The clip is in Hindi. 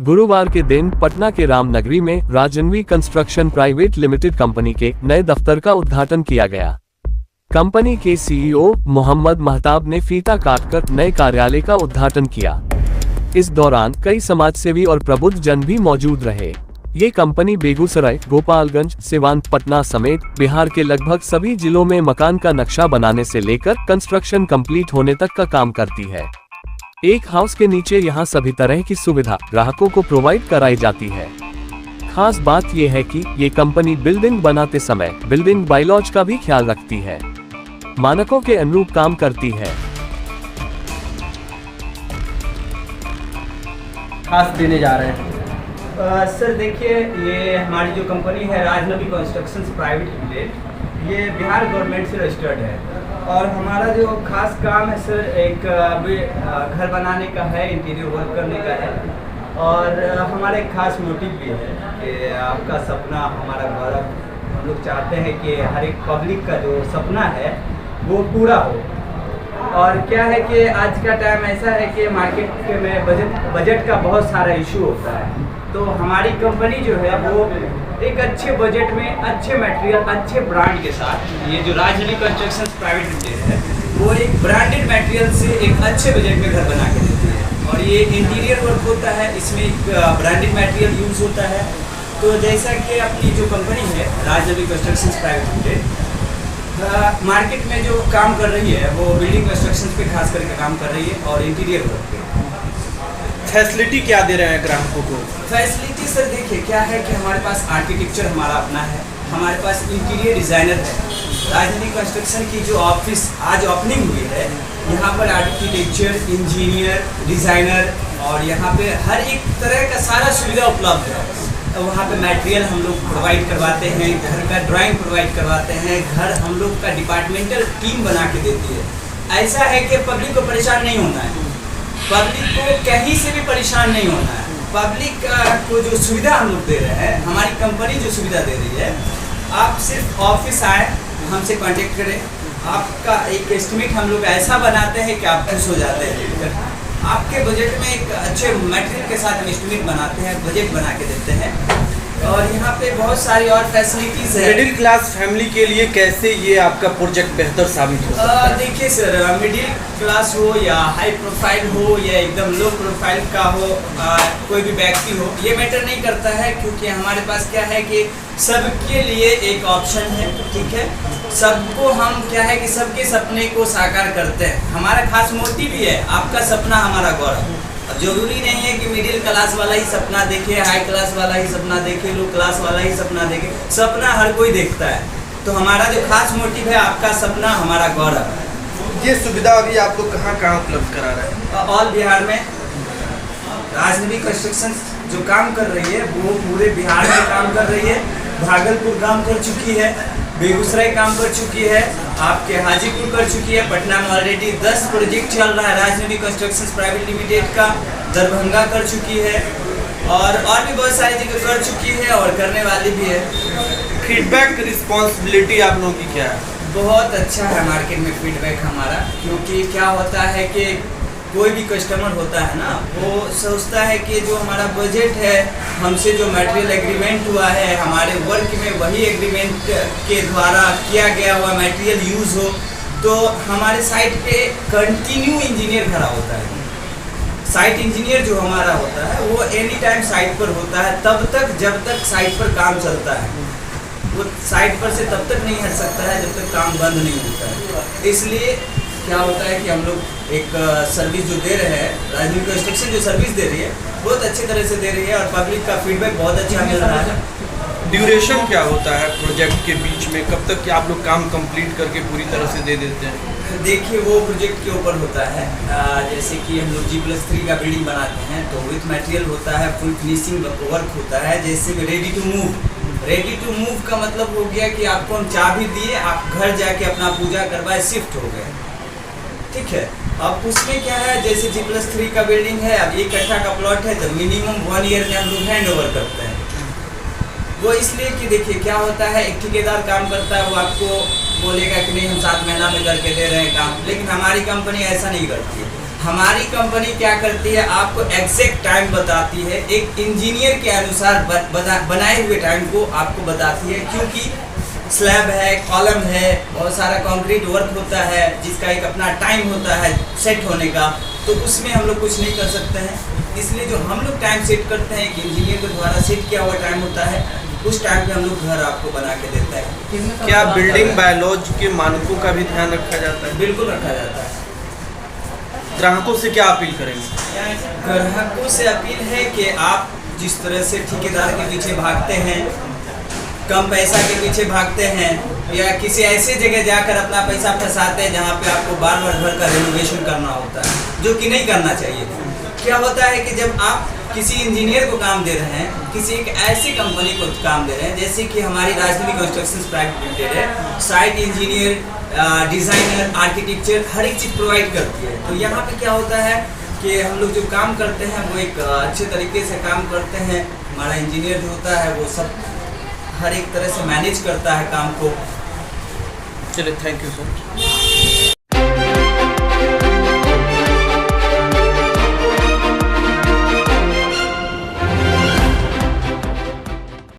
गुरुवार के दिन पटना के रामनगरी में राजन्वी कंस्ट्रक्शन प्राइवेट लिमिटेड कंपनी के नए दफ्तर का उद्घाटन किया गया। कंपनी के सीईओ मोहम्मद महताब ने फीता काटकर नए कार्यालय का उद्घाटन किया। इस दौरान कई समाजसेवी और प्रबुद्ध जन भी मौजूद रहे। ये कंपनी बेगूसराय, गोपालगंज, सिवान, पटना समेत बिहार के लगभग सभी जिलों में मकान का नक्शा बनाने से लेकर कंस्ट्रक्शन कंप्लीट होने तक का काम करती है। एक हाउस के नीचे यहाँ सभी तरह की सुविधा ग्राहकों को प्रोवाइड कराई जाती है। खास बात यह है कि ये कंपनी बिल्डिंग बनाते समय बिल्डिंग बायलॉज का भी ख्याल रखती है, मानकों के अनुरूप काम करती है। खास देने जा रहे हैं सर, देखिए ये हमारी जो कंपनी है राजनवी कंस्ट्रक्शंस प्राइवेट लिमिटेड, ये बिहार गवर्नमेंट से रजिस्टर्ड है और हमारा जो खास काम है सर, एक अभी घर बनाने का है, इंटीरियर वर्क करने का है और हमारा एक खास मोटिव भी है कि आपका सपना हमारा गौरव। हम लोग चाहते हैं कि हर एक पब्लिक का जो सपना है वो पूरा हो। और क्या है कि आज का टाइम ऐसा है कि मार्केट में बजट का बहुत सारा इशू होता है, तो हमारी कंपनी जो है वो एक अच्छे बजट में अच्छे मटेरियल अच्छे ब्रांड के साथ, ये जो राजनवी कंस्ट्रक्शंस प्राइवेट लिमिटेड है वो एक ब्रांडेड मटेरियल से एक अच्छे बजट में घर बना के देती है और ये इंटीरियर वर्क होता है, इसमें एक ब्रांडेड मटेरियल यूज़ होता है। तो जैसा कि अपनी जो कंपनी है राजनवी कंस्ट्रक्शंस प्राइवेट लिमिटेड मार्केट में जो काम कर रही है वो बिल्डिंग कंस्ट्रक्शन पे खास करके काम कर रही है और इंटीरियर वर्क पे। फैसिलिटी क्या दे रहे हैं ग्राहकों को? फैसिलिटी सर देखिए क्या है कि हमारे पास आर्किटेक्चर हमारा अपना है, हमारे पास इंटीरियर डिज़ाइनर है। राजनवी कंस्ट्रक्शन की जो ऑफिस आज ओपनिंग हुई है, यहाँ पर आर्किटेक्चर, इंजीनियर, डिज़ाइनर और यहाँ पे हर एक तरह का सारा सुविधा उपलब्ध है। तो वहाँ पे मटेरियल हम लोग प्रोवाइड करवाते हैं, घर का ड्राइंग प्रोवाइड करवाते हैं, घर हम लोग का डिपार्टमेंटल टीम बना के देती है। ऐसा है कि पब्लिक को परेशान नहीं होना है, पब्लिक को कहीं से भी परेशान नहीं होना है। पब्लिक को जो सुविधा हम लोग दे रहे हैं, हमारी कंपनी जो सुविधा दे रही है, आप सिर्फ ऑफिस आए, हमसे कांटेक्ट करें, आपका एक एस्टिमेट हम लोग ऐसा बनाते हैं कि आप खुश हो जाते हैं। आपके बजट में एक अच्छे मटेरियल के साथ हम एस्टिमेट बनाते हैं, बजट बना के देते हैं और यहाँ पे बहुत सारी और फैसिलिटीज़ है। मिडिल क्लास फैमिली के लिए कैसे ये आपका प्रोजेक्ट बेहतर साबित हो सकता है? देखिए सर, मिडिल क्लास हो या हाई प्रोफाइल हो या एकदम लो प्रोफाइल का हो, कोई भी व्यक्ति हो, ये मैटर नहीं करता है क्योंकि हमारे पास क्या है कि सबके लिए एक ऑप्शन है। ठीक है, सबको हम क्या है कि सबके सपने को साकार करते हैं। हमारा खास मोटिव भी है, आपका सपना हमारा गौरव। अब जरूरी नहीं है कि मिडिल क्लास वाला ही सपना देखे, हाई क्लास वाला ही सपना देखे, लो क्लास वाला ही सपना देखे, सपना हर कोई देखता है। तो हमारा जो खास मोटिव है, आपका सपना हमारा गौरव। ये सुविधा अभी आप लोग कहाँ उपलब्ध करा रहे हैं? ऑल बिहार में राजनवी कंस्ट्रक्शन जो काम कर रही है वो पूरे बिहार में काम कर रही है। भागलपुर काम कर चुकी है, बेगूसराय काम कर चुकी है, आपके हाजीपुर कर चुकी है, पटना में ऑलरेडी 10 प्रोजेक्ट चल रहा है राजनवी कंस्ट्रक्शंस प्राइवेट लिमिटेड का, दरभंगा कर चुकी है और भी बहुत सारी जगह कर चुकी है और करने वाली भी है। फीडबैक रिस्पॉन्सिबिलिटी आप लोगों की क्या है? बहुत अच्छा है मार्केट में फीडबैक हमारा, क्योंकि क्या होता है कि कोई भी कस्टमर होता है ना, वो सोचता है कि जो हमारा बजट है, हमसे जो मटेरियल एग्रीमेंट हुआ है, हमारे वर्क में वही एग्रीमेंट के द्वारा किया गया हुआ मटेरियल यूज़ हो। तो हमारे साइट पे कंटिन्यू इंजीनियर खड़ा होता है। साइट इंजीनियर जो हमारा होता है वो एनी टाइम साइट पर होता है, तब तक जब तक साइट पर काम चलता है। वो साइट पर से तब तक नहीं हट सकता है जब तक काम बंद नहीं होता है। इसलिए क्या होता है कि हम लोग एक सर्विस जो दे रहे हैं, राजनवी कंस्ट्रक्शन जो सर्विस दे रही है बहुत अच्छी तरह से दे रही है और पब्लिक का फीडबैक बहुत अच्छा मिल रहा है। ड्यूरेशन क्या होता है प्रोजेक्ट के बीच में? कब तक आप लोग काम कंप्लीट करके पूरी तरह से दे देते हैं? देखिए वो प्रोजेक्ट के ऊपर होता है। जैसे कि हम लोग G+3 का बिल्डिंग बनाते हैं तो विथ मटेरियल होता है, फुल फिनिशिंग वर्क होता है। जैसे रेडी टू मूव का मतलब हो गया कि आपको हम चाबी दिए, आप घर जाके अपना पूजा करवाए, शिफ्ट हो गए। ठीक है, अब उसमें क्या है, जैसे G+3 का बिल्डिंग है, अब 1 कट्ठा का प्लॉट है तो मिनिमम 1 ईयर में हम लोग हैंड ओवर करते हैं। वो इसलिए कि देखिए क्या होता है, एक ठेकेदार काम करता है, वो आपको बोलेगा कि नहीं हम 7 महीना में करके दे रहे हैं काम, लेकिन हमारी कंपनी ऐसा नहीं करती है। हमारी कंपनी क्या करती है, आपको एग्जैक्ट टाइम बताती है, एक इंजीनियर के अनुसार बनाए हुए टाइम को आपको बताती है, क्योंकि स्लैब है, कॉलम है, बहुत सारा कंक्रीट वर्क होता है जिसका एक अपना टाइम होता है सेट होने का, तो उसमें हम लोग कुछ नहीं कर सकते हैं। इसलिए जो हम लोग टाइम सेट करते हैं, एक इंजीनियर के द्वारा सेट किया हुआ टाइम होता है, उस टाइम पे हम लोग घर आपको बना के देते हैं। क्या बिल्डिंग बायोलॉज के मानकों का भी ध्यान रखा जाता है? बिल्कुल रखा जाता है। ग्राहकों से क्या अपील करेंगे? ग्राहकों से अपील है कि आप जिस तरह से ठेकेदार के पीछे भागते हैं, कम पैसा के पीछे भागते हैं, या किसी ऐसे जगह जाकर अपना पैसा फंसाते हैं जहाँ पे आपको बार बार घर का रेनोवेशन करना होता है, जो कि नहीं करना चाहिए। क्या होता है कि जब आप किसी इंजीनियर को काम दे रहे हैं, किसी एक ऐसी कंपनी को काम दे रहे हैं, जैसे कि हमारी राजनवी कंस्ट्रक्शंस प्राइवेट लिमिटेड है, साइट इंजीनियर, डिज़ाइनर, आर्किटेक्चर हर एक चीज़ प्रोवाइड करती है। तो यहाँ पे क्या होता है कि हम लोग जो काम करते हैं वो एक अच्छे तरीके से काम करते हैं। हमारा इंजीनियर जो होता है वो सब हर एक तरह से मैनेज करता है काम को। चलिए, थैंक यू सर।